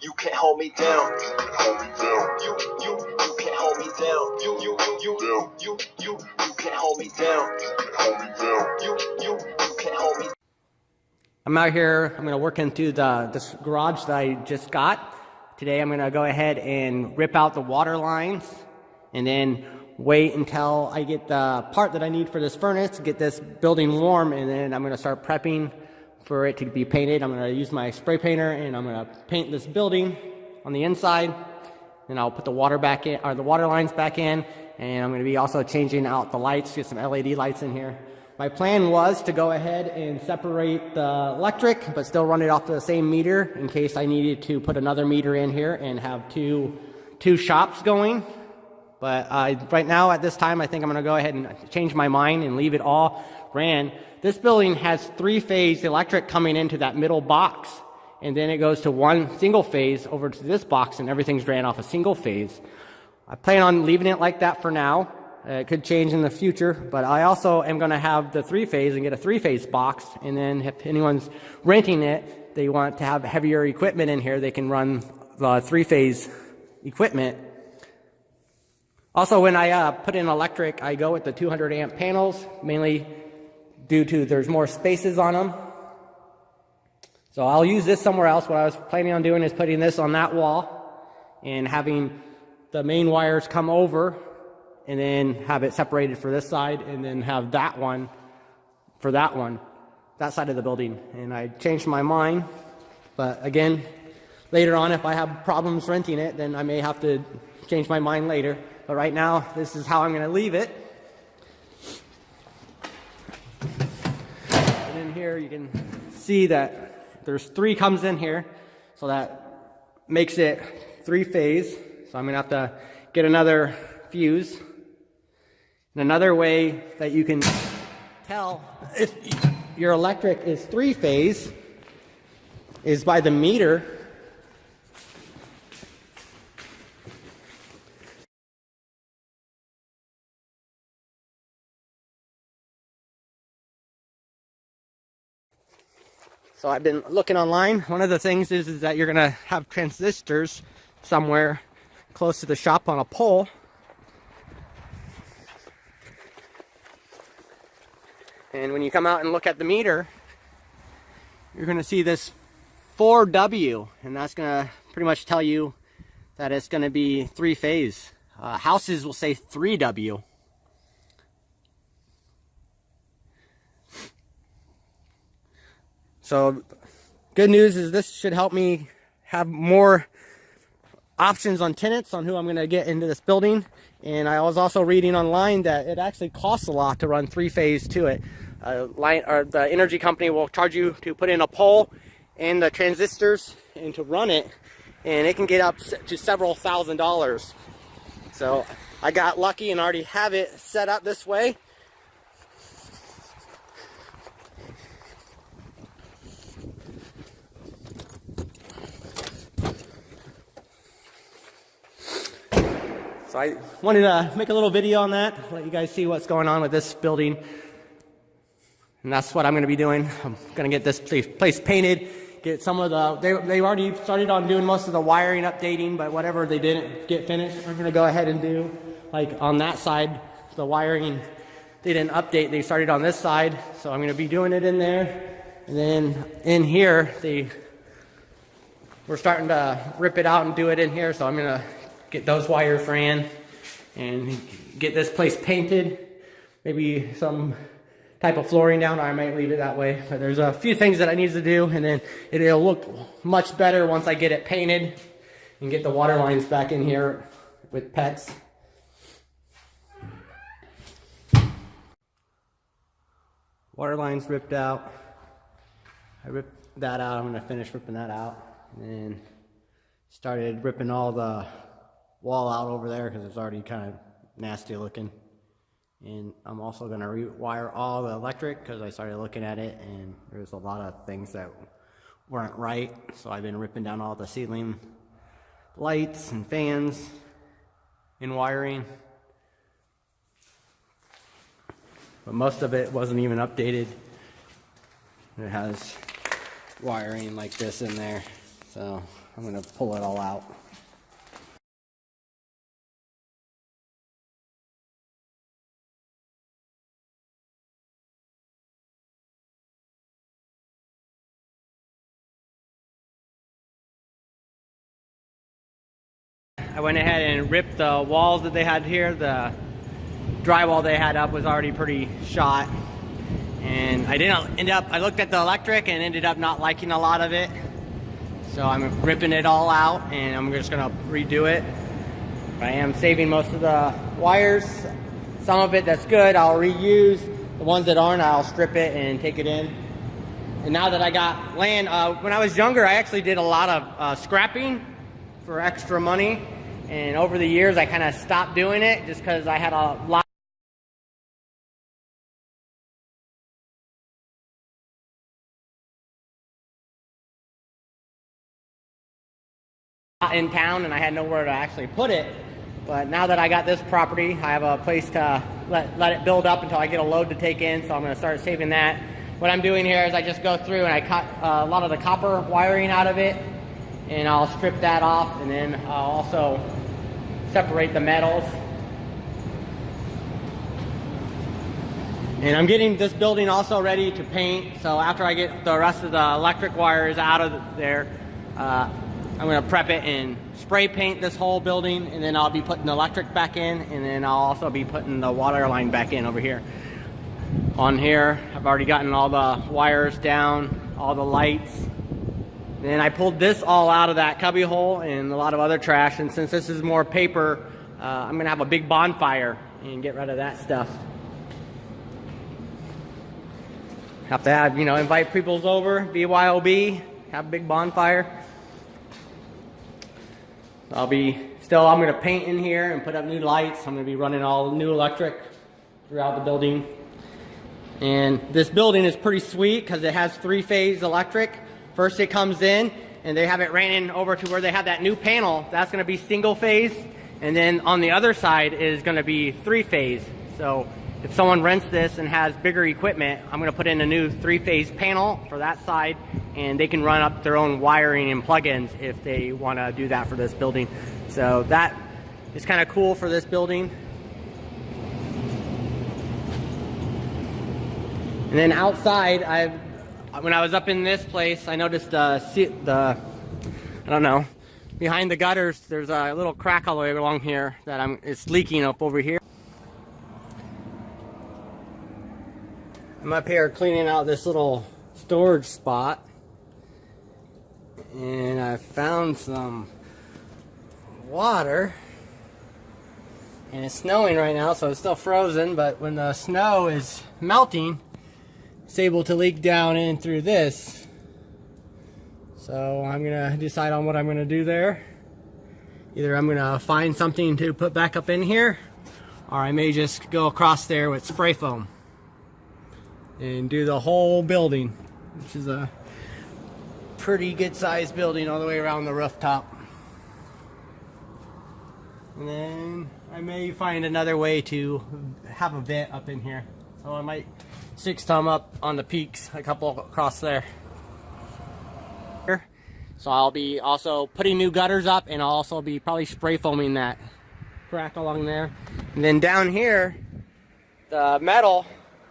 You can't hold me down. You can't hold me down. You can't hold me down. You can't hold me down. You can't hold me down. You can't hold me. I'm out here. I'm going to work into this garage that I just got. Today I'm going to go ahead and rip out the water lines and then wait until I get the part that I need for this furnace, get this building warm, and then I'm going to start prepping for it to be painted. I'm going to use my spray painter and I'm going to paint this building on the inside. Then I'll put the water back in, or the water lines back in, and I'm going to be also changing out the lights, get some LED lights in here. My plan was to go ahead and separate the electric, but still run it off the same meter in case I needed to put another meter in here and have two shops going. But right now at this time, I think I'm going to go ahead and change my mind and leave it all ran. This building has three-phase electric coming into that middle box, and then it goes to one single phase over to this box, and everything's ran off a single phase. I plan on leaving it like that for now. It could change in the future, but I also am going to have the three-phase and get a three-phase box, and then if anyone's renting it, they want to have heavier equipment in here, they can run the three-phase equipment. Also, when I put in electric, I go with the 200 amp panels, mainly due to there's more spaces on them. So I'll use this somewhere else. What I was planning on doing is putting this on that wall and having the main wires come over and then have it separated for this side and then have that one for that one, that side of the building. And I changed my mind, but again, later on if I have problems renting it, then I may have to change my mind later. But right now, this is how I'm going to leave it. And in here, you can see that there's three comes in here, so that makes it three-phase. So I'm going to have to get another fuse. And another way that you can tell if your electric is three-phase is by the meter. So I've been looking online. One of the things is that you're going to have transistors somewhere close to the shop on a pole. And when you come out and look at the meter, you're going to see this 4W, and that's going to pretty much tell you that it's going to be three-phase. Houses will say 3W. So good news is this should help me have more options on tenants on who I'm going to get into this building. And I was also reading online that it actually costs a lot to run three-phase to it. The energy company will charge you to put in a pole and the transistors and to run it, and it can get up to several $1,000s. So I got lucky and already have it set up this way. So I wanted to make a little video on that, let you guys see what's going on with this building. And that's what I'm going to be doing. I'm going to get this place painted, get some of the, they already started on doing most of the wiring updating, but whatever they didn't get finished, we're going to go ahead and do. Like on that side, the wiring, they didn't update, they started on this side. So I'm going to be doing it in there. And then in here, we're starting to rip it out and do it in here. So I'm going to get those wires ran and get this place painted, maybe some type of flooring down. I might leave it that way, but there's a few things that I need to do, and then it'll look much better once I get it painted and get the water lines back in here with pets. Water lines ripped out. I ripped that out. I'm going to finish ripping that out, and then started ripping all the wall out over there because it's already kind of nasty looking. And I'm also going to rewire all the electric because I started looking at it and there's a lot of things that weren't right. So I've been ripping down all the ceiling lights and fans and wiring. But most of it wasn't even updated. It has wiring like this in there. So I'm gonna pull it all out. I went ahead and ripped the walls that they had here. The drywall they had up was already pretty shot. And I looked at the electric and ended up not liking a lot of it. So I'm ripping it all out and I'm just gonna redo it. I am saving most of the wires. Some of it that's good, I'll reuse. The ones that aren't, I'll strip it and take it in. And now that I got land, when I was younger, I actually did a lot of scrapping for extra money. And over the years, I kind of stopped doing it just because I had a lot in town and I had nowhere to actually put it. But now that I got this property, I have a place to let it build up until I get a load to take in, so I'm going to start saving that. What I'm doing here is I just go through and I cut a lot of the copper wiring out of it, and I'll strip that off, and then I'll also separate the metals. And I'm getting this building also ready to paint, so after I get the rest of the electric wires out of there, I'm going to prep it and spray paint this whole building, and then I'll be putting the electric back in, and then I'll also be putting the water line back in over here. On here, I've already gotten all the wires down, all the lights. Then I pulled this all out of that cubby hole and a lot of other trash, and since this is more paper, I'm going to have a big bonfire and get rid of that stuff. Have to have, invite people over, BYOB, have a big bonfire. I'm going to paint in here and put up new lights. I'm going to be running all new electric throughout the building. And this building is pretty sweet because it has 3-phase electric. First it comes in and they have it ran over to where they have that new panel. That's going to be single phase. And then on the other side is going to be 3-phase. So if someone rents this and has bigger equipment, I'm going to put in a new 3-phase panel for that side, and they can run up their own wiring and plugins if they want to do that for this building. So that is kind of cool for this building. And then outside, when I was up in this place, I noticed I don't know, behind the gutters, there's a little crack all the way along here that it's leaking up over here. I'm up here cleaning out this little storage spot, and I found some water, and it's snowing right now, so it's still frozen, but when the snow is melting, it's able to leak down in through this. So I'm gonna decide on what I'm gonna do there. Either I'm gonna find something to put back up in here, or I may just go across there with spray foam and do the whole building, which is a pretty good sized building all the way around the rooftop. And then I may find another way to have a vent up in here. So I might stick some up on the peaks, a couple across there. So I'll be also putting new gutters up, and I'll also be probably spray foaming that crack along there. And then down here, the metal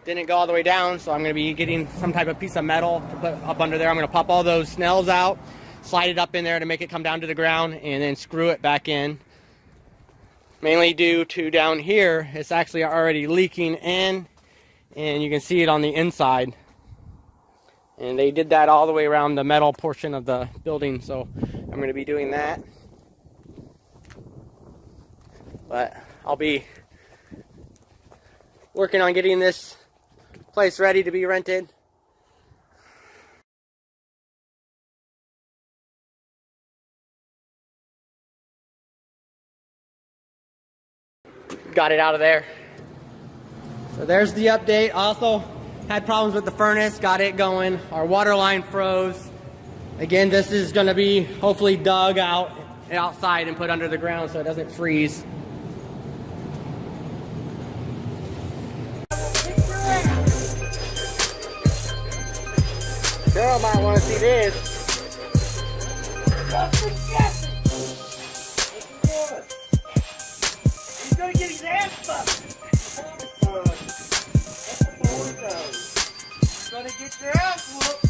didn't go all the way down, so I'm going to be getting some type of piece of metal to put up under there. I'm going to pop all those snells out, slide it up in there to make it come down to the ground, and then screw it back in. Mainly due to down here, it's actually already leaking in, and you can see it on the inside. And they did that all the way around the metal portion of the building, so I'm going to be doing that. But I'll be working on getting this place ready to be rented. Got it out of there. So there's the update. Also had problems with the furnace, got it going. Our water line froze. Again, this is going to be hopefully dug out outside and put under the ground so it doesn't freeze. Girl might want to see this. He's gonna get his ass busted. That's the boy does. He's gonna get your ass whooped.